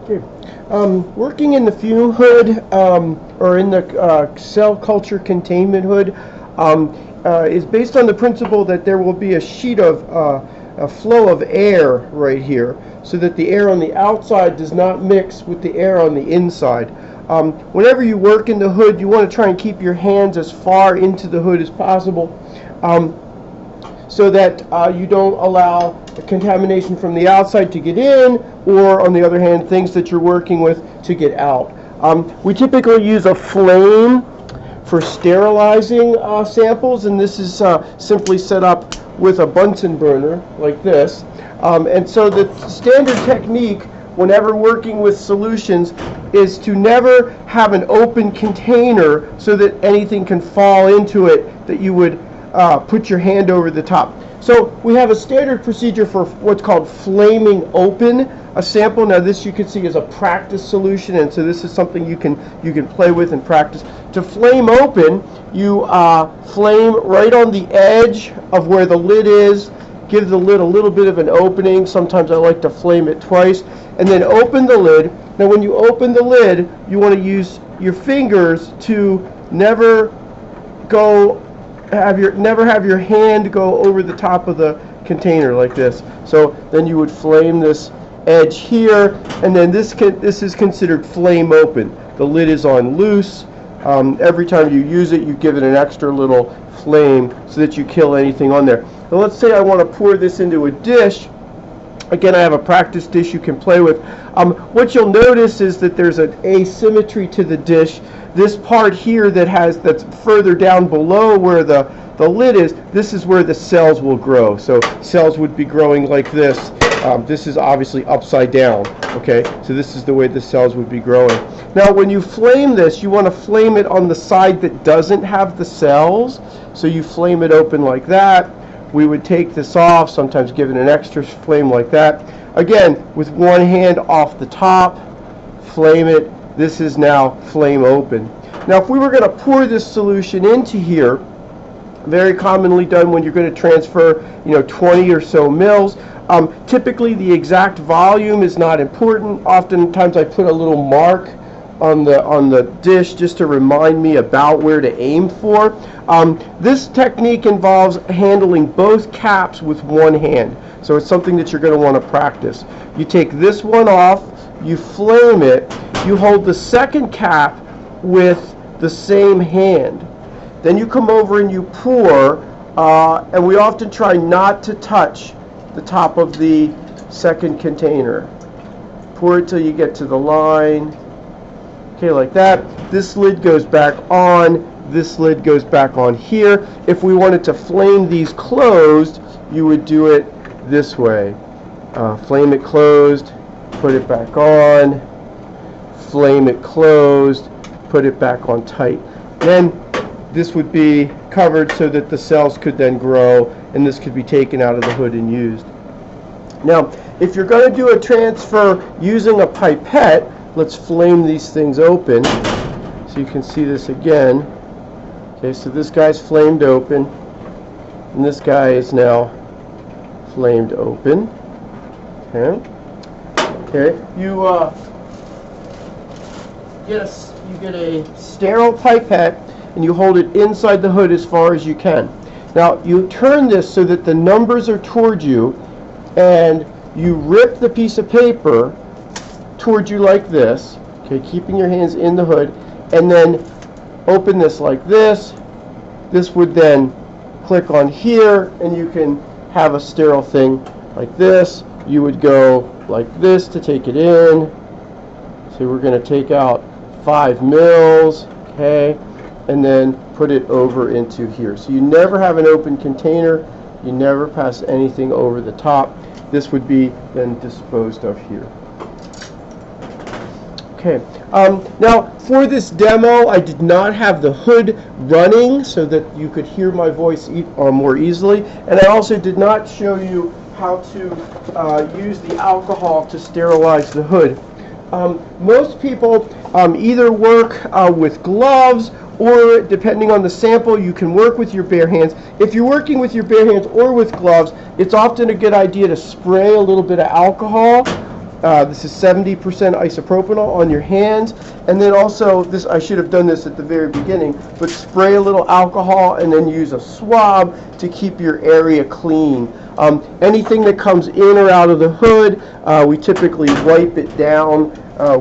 Okay. Working in the fume hood or in the cell culture containment hood is based on the principle that there will be a sheet of a flow of air right here, so that the air on the outside does not mix with the air on the inside. Whenever you work in the hood, you want to try and keep your hands as far into the hood as possible, so that you don't allow contamination from the outside to get in, or on the other hand, things that you're working with to get out. We typically use a flame for sterilizing samples, and this is simply set up with a Bunsen burner like this. And so the standard technique whenever working with solutions is to never have an open container so that anything can fall into it that you would put your hand over the top. So we have a standard procedure for what's called flaming open a sample. Now this you can see is a practice solution, and so this is something you can play with and practice. To flame open, you flame right on the edge of where the lid is, give the lid a little bit of an opening. Sometimes I like to flame it twice, and then open the lid. Now when you open the lid, you want to use your fingers to never have your hand go over the top of the container like this. So then you would flame this edge here, and then this is considered flame open. The lid is on loose. Every time you use it, you give it an extra little flame so that you kill anything on there. Now let's say I want to pour this into a dish. Again, I have a practice dish you can play with. What you'll notice is that there's an asymmetry to the dish. This part here that's further down below where the lid is, this is where the cells will grow. So cells would be growing like this. This is obviously upside down. Okay, so this is the way the cells would be growing. Now when you flame this, you want to flame it on the side that doesn't have the cells. So you flame it open like that. We would take this off, sometimes give it an extra flame like that. Again, with one hand off the top, flame it. This is now flame open. Now if we were going to pour this solution into here, very commonly done when you're going to transfer 20 or so mils. Typically the exact volume is not important. Oftentimes I put a little mark on the dish just to remind me about where to aim for. This technique involves handling both caps with one hand. So it's something that you're going to want to practice. You take this one off, you flame it, you hold the second cap with the same hand. Then you come over and you pour, and we often try not to touch the top of the second container. Pour it till you get to the line. Okay, like that. This lid goes back on. This lid goes back on here. If we wanted to flame these closed, you would do it this way. Flame it closed, put it back on, flame it closed, put it back on tight. Then this would be covered so that the cells could then grow, and this could be taken out of the hood and used. Now, if you're going to do a transfer using a pipette, let's flame these things open so you can see this again. Okay, so this guy's flamed open, and this guy is now flamed open. Okay, you get a sterile pipette, and you hold it inside the hood as far as you can. Now you turn this so that the numbers are toward you, and you rip the piece of paper toward you like this, okay, keeping your hands in the hood, and then open this like this. This would then click on here, and you can have a sterile thing like this. You would go like this to take it in. So we're going to take out 5 mils, okay, and then put it over into here. So you never have an open container. You never pass anything over the top. This would be then disposed of here. Okay, now for this demo I did not have the hood running so that you could hear my voice more easily, and I also did not show you how to use the alcohol to sterilize the hood. Most people either work with gloves, or depending on the sample, you can work with your bare hands. If you're working with your bare hands or with gloves, it's often a good idea to spray a little bit of alcohol This is 70% isopropanol on your hands, and then also this, I should have done this at the very beginning, but spray a little alcohol and then use a swab to keep your area clean. Anything that comes in or out of the hood, we typically wipe it down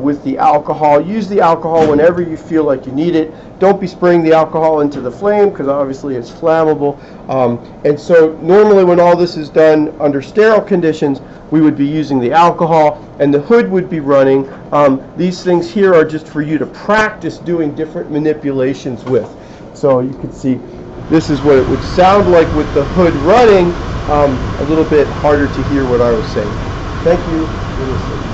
with the alcohol. Use the alcohol whenever you feel like you need it. Don't be spraying the alcohol into the flame because obviously it's flammable. And so normally when all this is done under sterile conditions, we would be using the alcohol and the hood would be running. These things here are just for you to practice doing different manipulations with. So you can see this is what it would sound like with the hood running. A little bit harder to hear what I was saying. Thank you for listening.